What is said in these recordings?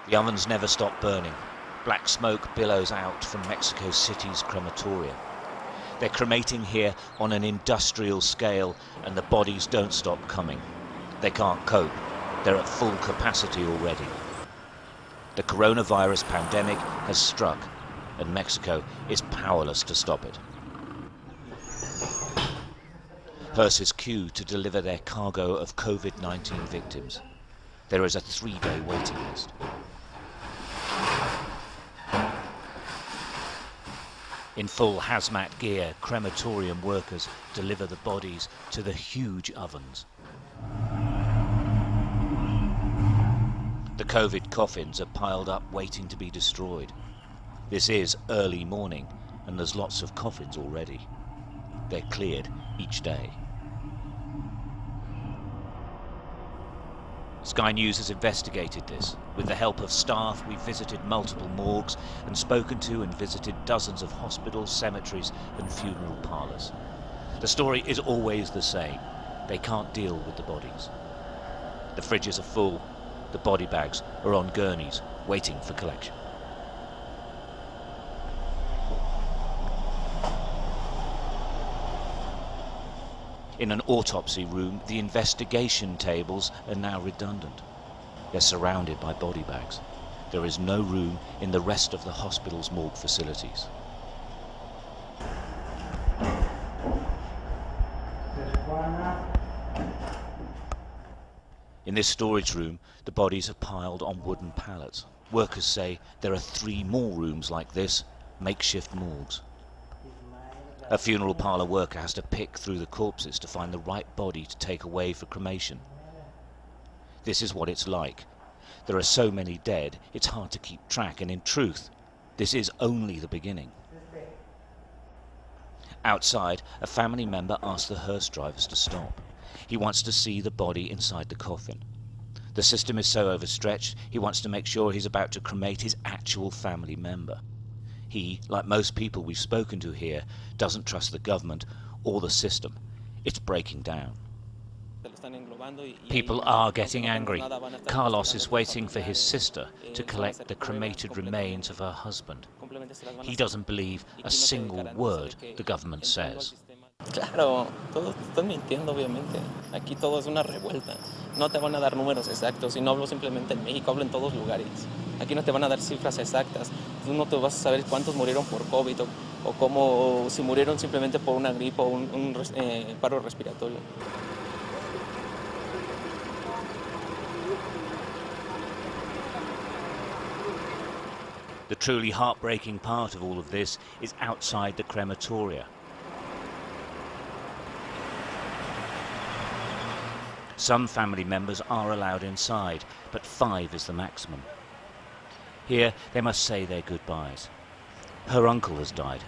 The ovens never stop burning. Black smoke billows out from Mexico City's crematoria. They're cremating here on an industrial scale, and the bodies don't stop coming. They can't cope. They're at full capacity already. The coronavirus pandemic has struck, and Mexico is powerless to stop it. Hearses queue to deliver their cargo of COVID-19 victims. There is a 3-day waiting list. In full hazmat gear, crematorium workers deliver the bodies to the huge ovens. The COVID coffins are piled up waiting to be destroyed. This is early morning and there's lots of coffins already. They're cleared each day. Sky News has investigated this. With the help of staff, we've visited multiple morgues and spoken to and visited dozens of hospitals, cemeteries and funeral parlours. The story is always the same. They can't deal with the bodies. The fridges are full. The body bags are on gurneys, waiting for collection. In an autopsy room, the investigation tables are now redundant. They're surrounded by body bags. There is no room in the rest of the hospital's morgue facilities. In this storage room, the bodies are piled on wooden pallets. Workers say there are 3 more rooms like this, makeshift morgues. A funeral parlour worker has to pick through the corpses to find the right body to take away for cremation. This is what it's like. There are so many dead, it's hard to keep track, and in truth, this is only the beginning. Outside, a family member asks the hearse drivers to stop. He wants to see the body inside the coffin. The system is so overstretched, he wants to make sure he's about to cremate his actual family member. He, like most people we've spoken to here, doesn't trust the government or the system. It's breaking down. People are getting angry. Carlos is waiting for his sister to collect the cremated remains of her husband. He doesn't believe a single word the government says. Claro, todos están mintiendo, obviamente. Aquí todo es una revuelta. No te van a dar números exactos, y no hablo simplemente en México, hablo en todos lugares. Aquí no te van a dar cifras exactas. Tú no te vas a saber cuántos murieron por COVID o cómo, si murieron simplemente por una gripe o un paro respiratorio. The truly heartbreaking part of all of this is outside the crematoria. Some family members are allowed inside, but 5 is the maximum. Here, they must say their goodbyes. Her uncle has died.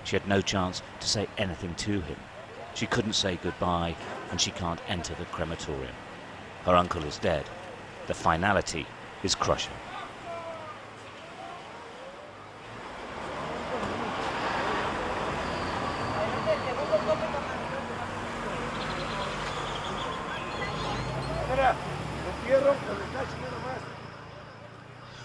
She had no chance to say anything to him. She couldn't say goodbye, and she can't enter the crematorium. Her uncle is dead. The finality is crushing.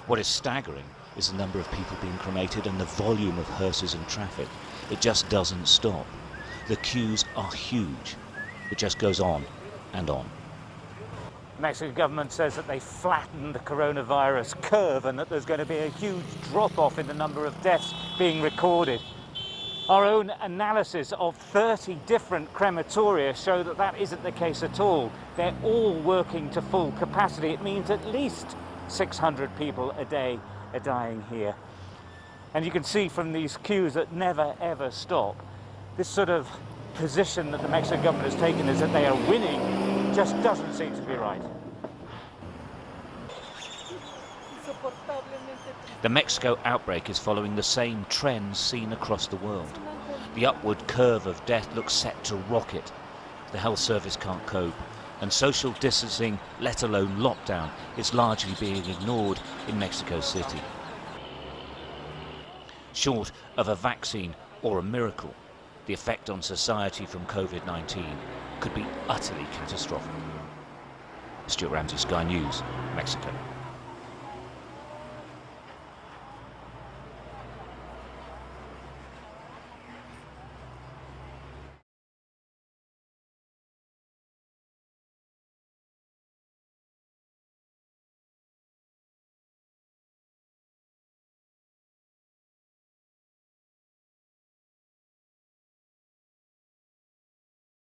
What is staggering is the number of people being cremated and the volume of hearses and traffic. It just doesn't stop. The queues are huge. It just goes on and on. The Mexican government says that they flattened the coronavirus curve and that there's going to be a huge drop-off in the number of deaths being recorded. Our own analysis of 30 different crematoria show that that isn't the case at all. They're all working to full capacity. It means at least 600 people a day are dying here. And you can see from these queues that never ever stop. This sort of position that the Mexican government has taken is that they are winning, just doesn't seem to be right. The Mexico outbreak is following the same trends seen across the world. The upward curve of death looks set to rocket. The health service can't cope, and social distancing, let alone lockdown, is largely being ignored in Mexico City. Short of a vaccine or a miracle, the effect on society from COVID-19 could be utterly catastrophic. Stuart Ramsey, Sky News, Mexico.